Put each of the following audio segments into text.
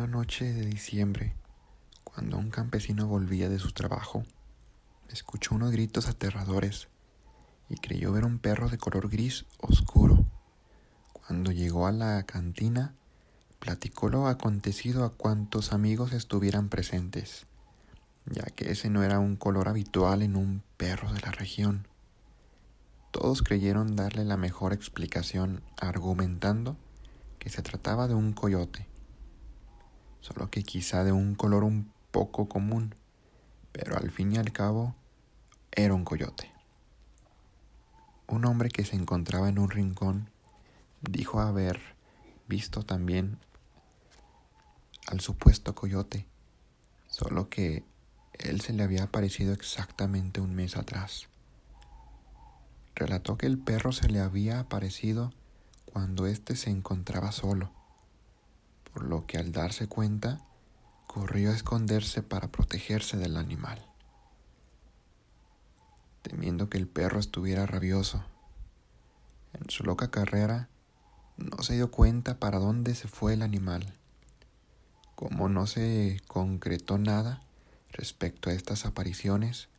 Una noche de diciembre, cuando un campesino volvía de su trabajo, escuchó unos gritos aterradores y creyó ver un perro de color gris oscuro. Cuando llegó a la cantina, platicó lo acontecido a cuantos amigos estuvieran presentes, ya que ese no era un color habitual en un perro de la región. Todos creyeron darle la mejor explicación, argumentando que se trataba de un coyote, solo que quizá de un color un poco común, pero al fin y al cabo era un coyote. Un hombre que se encontraba en un rincón dijo haber visto también al supuesto coyote, solo que él se le había aparecido exactamente un mes atrás. Relató que el perro se le había aparecido cuando éste se encontraba solo, por lo que al darse cuenta, corrió a esconderse para protegerse del animal, temiendo que el perro estuviera rabioso. En su loca carrera, no se dio cuenta para dónde se fue el animal. Como no se concretó nada respecto a estas apariciones,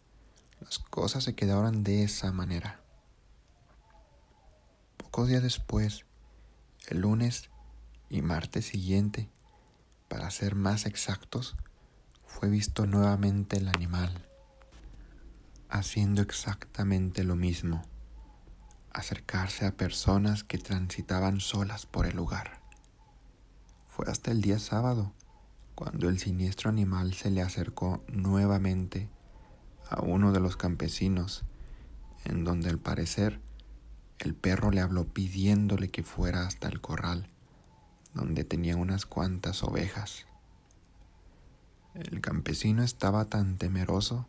las cosas se quedaron de esa manera. Pocos días después, el lunes y martes siguiente, para ser más exactos, fue visto nuevamente el animal, haciendo exactamente lo mismo, acercarse a personas que transitaban solas por el lugar. Fue hasta el día sábado cuando el siniestro animal se le acercó nuevamente a uno de los campesinos, en donde al parecer el perro le habló pidiéndole que fuera hasta el corral, donde tenía unas cuantas ovejas. El campesino estaba tan temeroso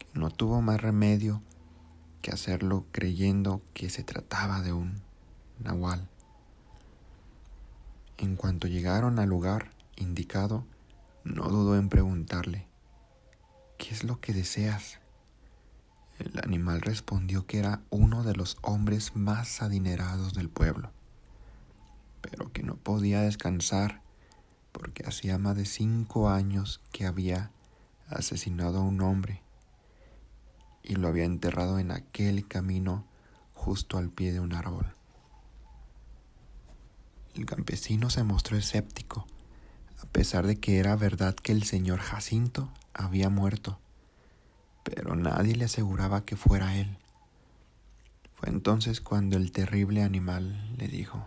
que no tuvo más remedio que hacerlo creyendo que se trataba de un nahual. En cuanto llegaron al lugar indicado, no dudó en preguntarle: ¿qué es lo que deseas? El animal respondió que era uno de los hombres más adinerados del pueblo, pero que no podía descansar porque hacía más de 5 años que había asesinado a un hombre y lo había enterrado en aquel camino justo al pie de un árbol. El campesino se mostró escéptico, a pesar de que era verdad que el señor Jacinto había muerto, pero nadie le aseguraba que fuera él. Fue entonces cuando el terrible animal le dijo: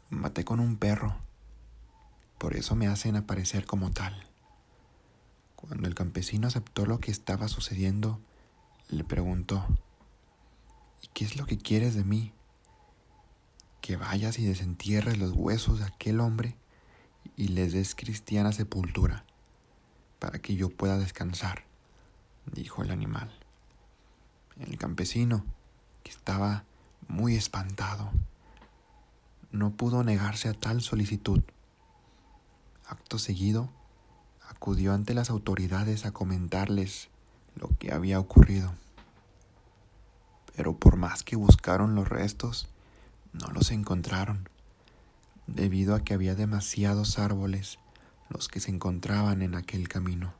maté con un perro, por eso me hacen aparecer como tal. Cuando el campesino aceptó lo que estaba sucediendo, le preguntó: ¿y qué es lo que quieres de mí? Que vayas y desentierres los huesos de aquel hombre y les des cristiana sepultura, para que yo pueda descansar, dijo el animal. El campesino, que estaba muy espantado, no pudo negarse a tal solicitud. Acto seguido, acudió ante las autoridades a comentarles lo que había ocurrido. Pero por más que buscaron los restos, no los encontraron, debido a que había demasiados árboles los que se encontraban en aquel camino.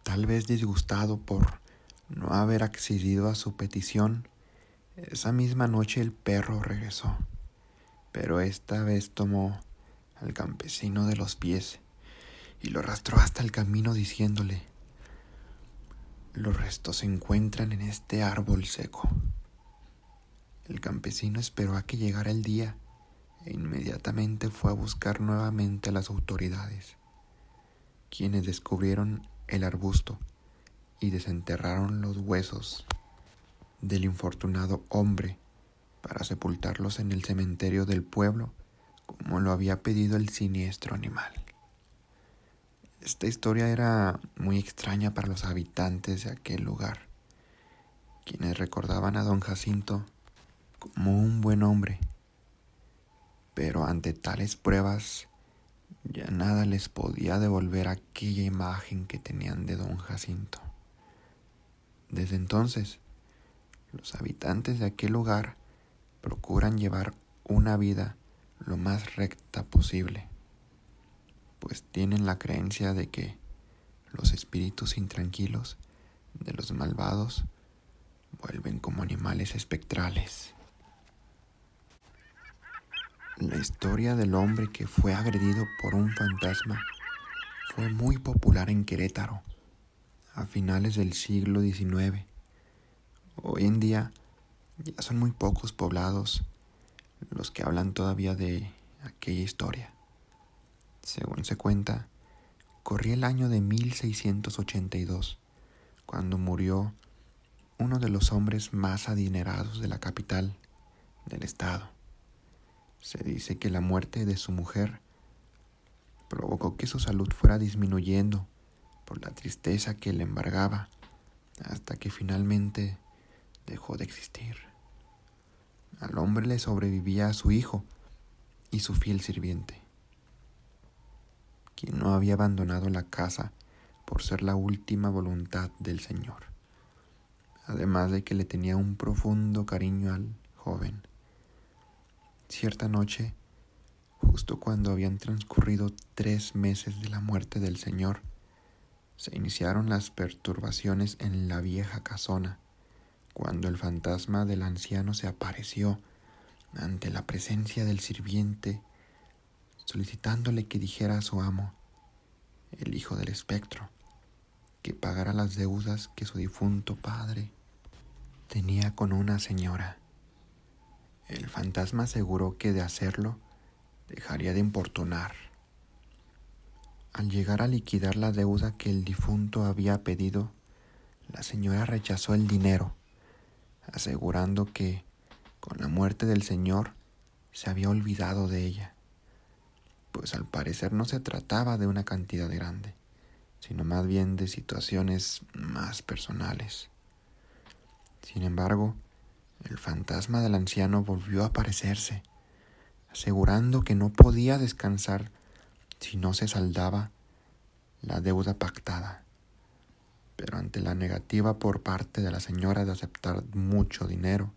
Tal vez disgustado por no haber accedido a su petición, esa misma noche el perro regresó, pero esta vez tomó al campesino de los pies y lo arrastró hasta el camino diciéndole: los restos se encuentran en este árbol seco. El campesino esperó a que llegara el día e inmediatamente fue a buscar nuevamente a las autoridades, quienes descubrieron el arbusto y desenterraron los huesos del infortunado hombre para sepultarlos en el cementerio del pueblo, como lo había pedido el siniestro animal. Esta historia era muy extraña para los habitantes de aquel lugar, quienes recordaban a don Jacinto como un buen hombre, pero ante tales pruebas ya nada les podía devolver aquella imagen que tenían de don Jacinto. Desde entonces, los habitantes de aquel lugar procuran llevar una vida lo más recta posible, pues tienen la creencia de que los espíritus intranquilos de los malvados vuelven como animales espectrales. La historia del hombre que fue agredido por un fantasma fue muy popular en Querétaro a finales del siglo XIX. Hoy en día ya son muy pocos poblados los que hablan todavía de aquella historia. Según se cuenta, corría el año de 1682, cuando murió uno de los hombres más adinerados de la capital del estado. Se dice que la muerte de su mujer provocó que su salud fuera disminuyendo por la tristeza que le embargaba, hasta que finalmente dejó de existir. Al hombre le sobrevivía su hijo y su fiel sirviente, quien no había abandonado la casa por ser la última voluntad del Señor, además de que le tenía un profundo cariño al joven. Cierta noche, justo cuando habían transcurrido 3 meses de la muerte del Señor, se iniciaron las perturbaciones en la vieja casona, cuando el fantasma del anciano se apareció ante la presencia del sirviente, solicitándole que dijera a su amo, el hijo del espectro, que pagara las deudas que su difunto padre tenía con una señora. El fantasma aseguró que de hacerlo dejaría de importunar. Al llegar a liquidar la deuda que el difunto había pedido, la señora rechazó el dinero, asegurando que, con la muerte del señor, se había olvidado de ella, pues al parecer no se trataba de una cantidad grande, sino más bien de situaciones más personales. Sin embargo, el fantasma del anciano volvió a aparecerse, asegurando que no podía descansar si no se saldaba la deuda pactada. Pero ante la negativa por parte de la señora de aceptar mucho dinero,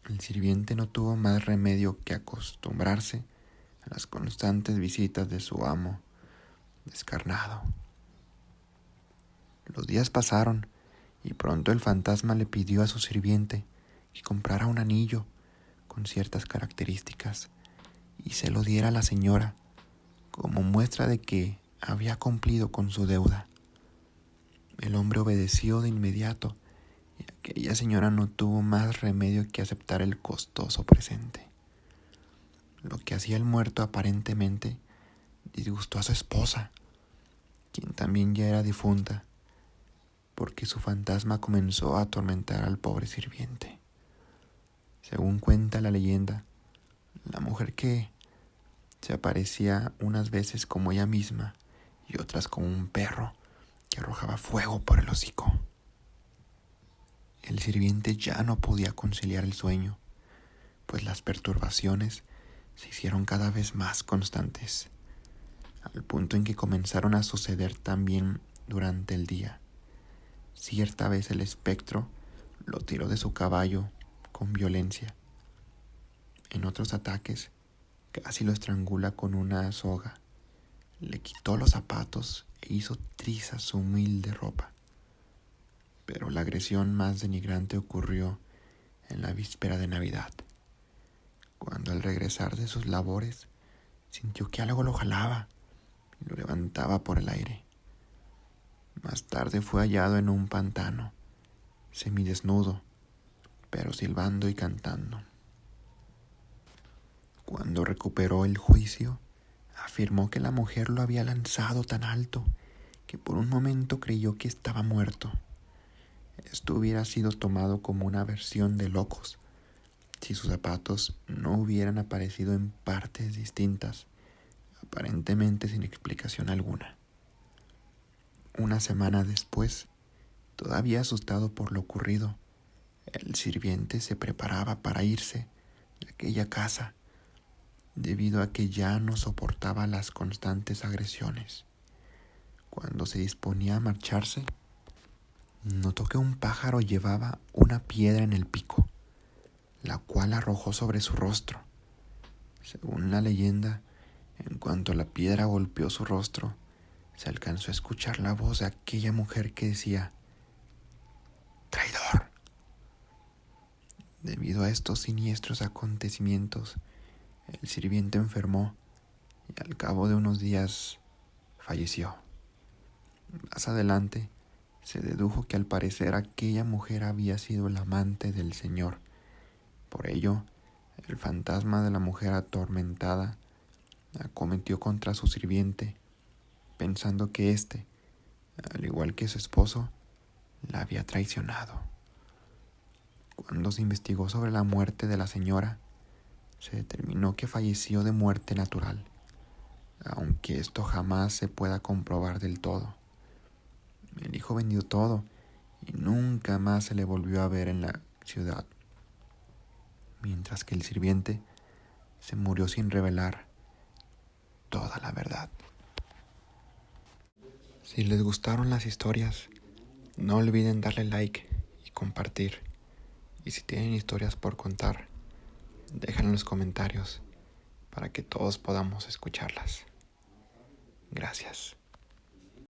el sirviente no tuvo más remedio que acostumbrarse a las constantes visitas de su amo descarnado. Los días pasaron y pronto el fantasma le pidió a su sirviente que comprara un anillo con ciertas características y se lo diera a la señora como muestra de que había cumplido con su deuda. El hombre obedeció de inmediato y aquella señora no tuvo más remedio que aceptar el costoso presente. Lo que hacía el muerto aparentemente disgustó a su esposa, quien también ya era difunta, porque su fantasma comenzó a atormentar al pobre sirviente. Según cuenta la leyenda, la mujer que se aparecía unas veces como ella misma y otras como un perro que arrojaba fuego por el hocico. El sirviente ya no podía conciliar el sueño, pues las perturbaciones se hicieron cada vez más constantes, al punto en que comenzaron a suceder también durante el día. Cierta vez el espectro lo tiró de su caballo con violencia. En otros ataques, casi lo estrangula con una soga. Le quitó los zapatos e hizo trizas su humilde ropa. Pero la agresión más denigrante ocurrió en la víspera de Navidad, cuando al regresar de sus labores sintió que algo lo jalaba y lo levantaba por el aire. Más tarde fue hallado en un pantano, semidesnudo, pero silbando y cantando. Cuando recuperó el juicio, afirmó que la mujer lo había lanzado tan alto que por un momento creyó que estaba muerto. Esto hubiera sido tomado como una versión de locos si sus zapatos no hubieran aparecido en partes distintas, aparentemente sin explicación alguna. Una semana después, todavía asustado por lo ocurrido, el sirviente se preparaba para irse de aquella casa, debido a que ya no soportaba las constantes agresiones. Cuando se disponía a marcharse, notó que un pájaro llevaba una piedra en el pico, la cual arrojó sobre su rostro. Según la leyenda, en cuanto la piedra golpeó su rostro, se alcanzó a escuchar la voz de aquella mujer que decía: ¡Traidor! Debido a estos siniestros acontecimientos, el sirviente enfermó y al cabo de unos días falleció. Más adelante, se dedujo que al parecer aquella mujer había sido el amante del Señor. Por ello, el fantasma de la mujer atormentada acometió contra su sirviente, pensando que éste, al igual que su esposo, la había traicionado. Cuando se investigó sobre la muerte de la señora, se determinó que falleció de muerte natural, aunque esto jamás se pueda comprobar del todo. El hijo vendió todo y nunca más se le volvió a ver en la ciudad, mientras que el sirviente se murió sin revelar toda la verdad. Si les gustaron las historias, no olviden darle like y compartir. Y si tienen historias por contar, déjenlo en los comentarios para que todos podamos escucharlas. Gracias.